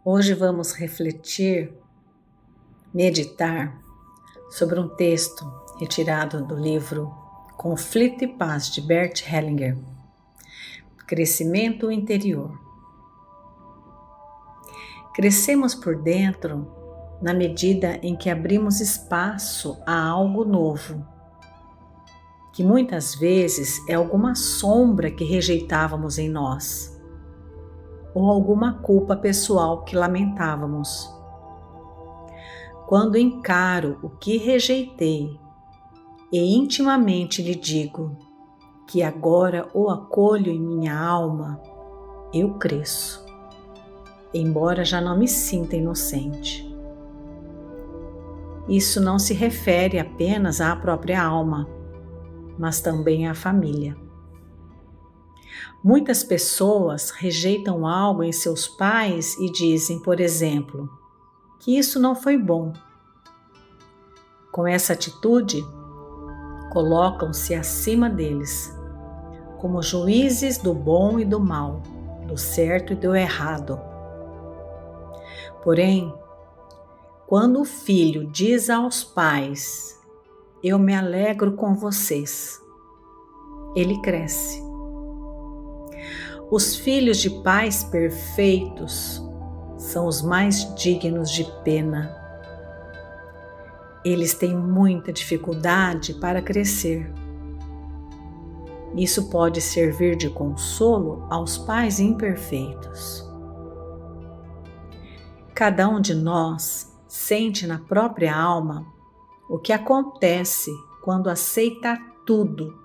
Hoje vamos refletir, meditar sobre um texto retirado do livro Conflito e Paz, de Bert Hellinger, Crescimento Interior. Crescemos por dentro na medida em que abrimos espaço a algo novo, que muitas vezes é alguma sombra que rejeitávamos em nós, ou alguma culpa pessoal que lamentávamos. Quando encaro o que rejeitei e intimamente lhe digo que agora o acolho em minha alma, eu cresço, embora já não me sinta inocente. Isso não se refere apenas à própria alma, mas também à família. Muitas pessoas rejeitam algo em seus pais e dizem, por exemplo, que isso não foi bom. Com essa atitude, colocam-se acima deles, como juízes do bom e do mal, do certo e do errado. Porém, quando o filho diz aos pais, eu me alegro com vocês, ele cresce. Os filhos de pais perfeitos são os mais dignos de pena. Eles têm muita dificuldade para crescer. Isso pode servir de consolo aos pais imperfeitos. Cada um de nós sente na própria alma o que acontece quando aceita tudo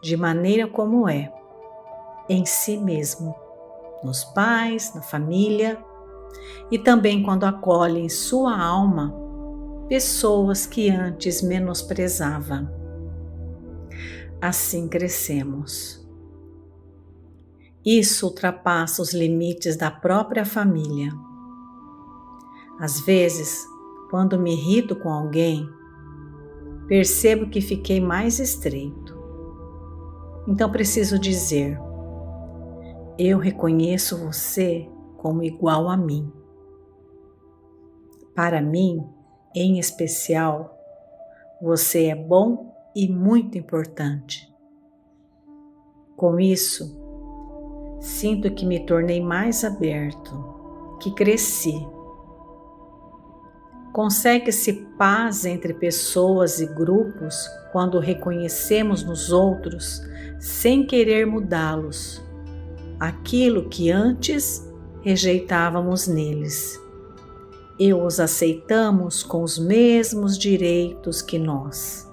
de maneira como é, em si mesmo, nos pais, na família e também quando acolhe em sua alma pessoas que antes menosprezava. Assim crescemos. Isso ultrapassa os limites da própria família. Às vezes, quando me irrito com alguém, percebo que fiquei mais estreito. Então preciso dizer, eu reconheço você como igual a mim. Para mim, em especial, você é bom e muito importante. Com isso, sinto que me tornei mais aberto, que cresci. Consegue-se paz entre pessoas e grupos quando reconhecemos nos outros, sem querer mudá-los, aquilo que antes rejeitávamos neles. E os aceitamos com os mesmos direitos que nós.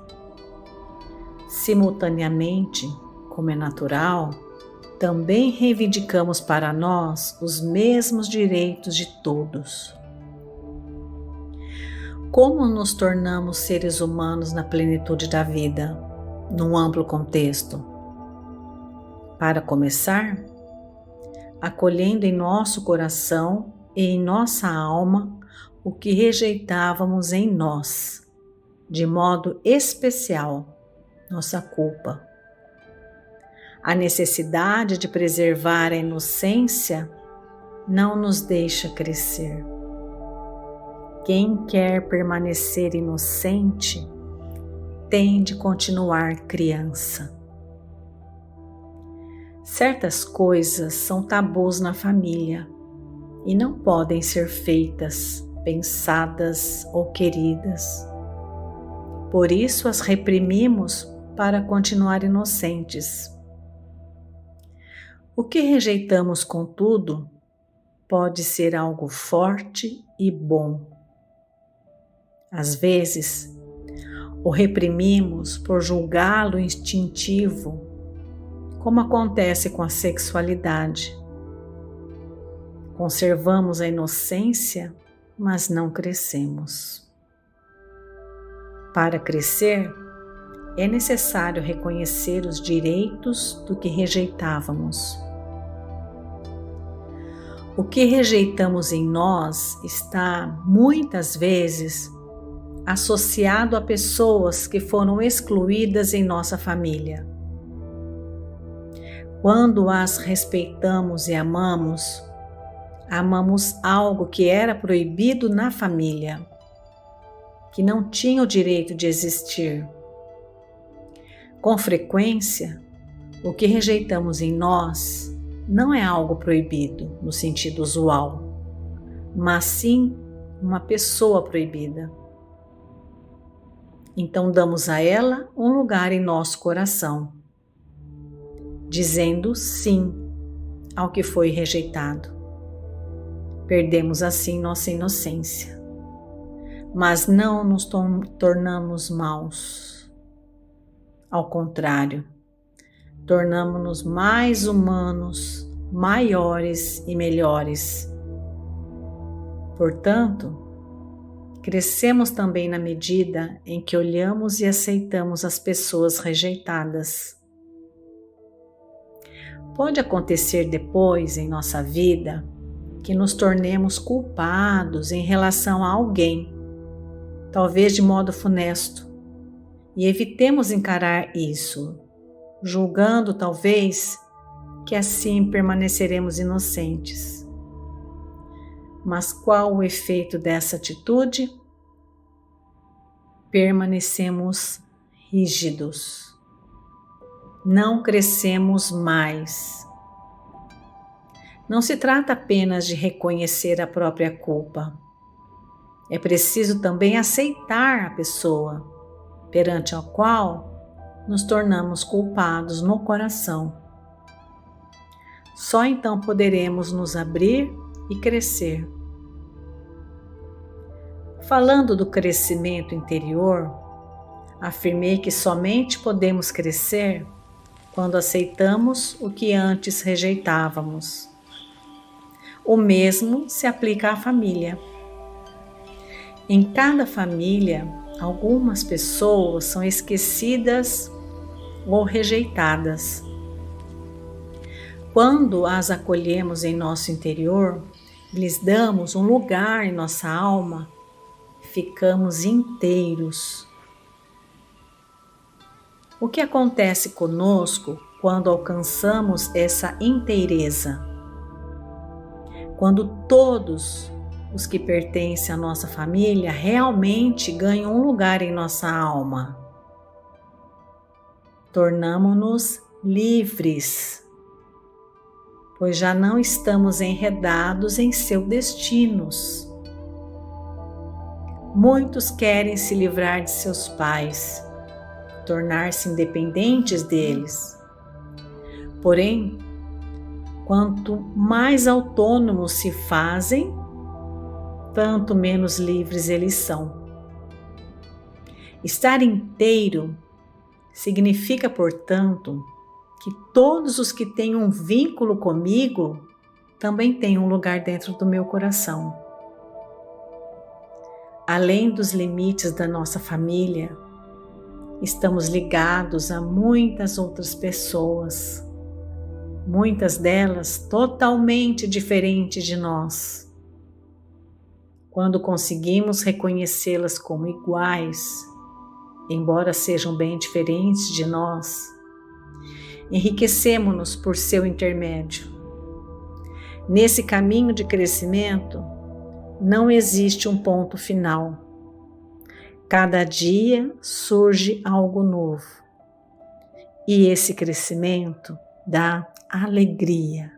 Simultaneamente, como é natural, também reivindicamos para nós os mesmos direitos de todos. Como nos tornamos seres humanos na plenitude da vida, num amplo contexto? Para começar, acolhendo em nosso coração e em nossa alma o que rejeitávamos em nós, de modo especial, nossa culpa. A necessidade de preservar a inocência não nos deixa crescer. Quem quer permanecer inocente tem de continuar criança. Certas coisas são tabus na família e não podem ser feitas, pensadas ou queridas. Por isso as reprimimos para continuar inocentes. O que rejeitamos, contudo, pode ser algo forte e bom. Às vezes, o reprimimos por julgá-lo instintivo, como acontece com a sexualidade. Conservamos a inocência, mas não crescemos. Para crescer, é necessário reconhecer os direitos do que rejeitávamos. O que rejeitamos em nós está, muitas vezes, associado a pessoas que foram excluídas em nossa família. Quando as respeitamos e amamos, Amamos algo que era proibido na família, que não tinha o direito de existir. Com frequência, o que rejeitamos em nós não é algo proibido no sentido usual, mas sim uma pessoa proibida. Então damos a ela um lugar em nosso coração, dizendo sim ao que foi rejeitado. Perdemos assim nossa inocência, mas não nos tornamos maus. Ao contrário, tornamo-nos mais humanos, maiores e melhores. Portanto, crescemos também na medida em que olhamos e aceitamos as pessoas rejeitadas. Pode acontecer depois em nossa vida que nos tornemos culpados em relação a alguém, talvez de modo funesto, e evitemos encarar isso, julgando talvez que assim permaneceremos inocentes. Mas qual o efeito dessa atitude? Permanecemos rígidos. Não crescemos mais. Não se trata apenas de reconhecer a própria culpa. É preciso também aceitar a pessoa perante a qual nos tornamos culpados no coração. Só então poderemos nos abrir e crescer. Falando do crescimento interior, afirmei que somente podemos crescer quando aceitamos o que antes rejeitávamos. O mesmo se aplica à família. Em cada família, algumas pessoas são esquecidas ou rejeitadas. Quando as acolhemos em nosso interior, lhes damos um lugar em nossa alma, ficamos inteiros. O que acontece conosco quando alcançamos essa inteireza? Quando todos os que pertencem à nossa família realmente ganham um lugar em nossa alma. Tornamo-nos livres, pois já não estamos enredados em seus destinos. Muitos querem se livrar de seus pais, tornar-se independentes deles. Porém, quanto mais autônomos se fazem, tanto menos livres eles são. Estar inteiro significa, portanto, que todos os que têm um vínculo comigo também têm um lugar dentro do meu coração. Além dos limites da nossa família, estamos ligados a muitas outras pessoas, muitas delas totalmente diferentes de nós. Quando conseguimos reconhecê-las como iguais, embora sejam bem diferentes de nós, enriquecemos-nos por seu intermédio. Nesse caminho de crescimento, não existe um ponto final. Cada dia surge algo novo. E esse crescimento dá alegria.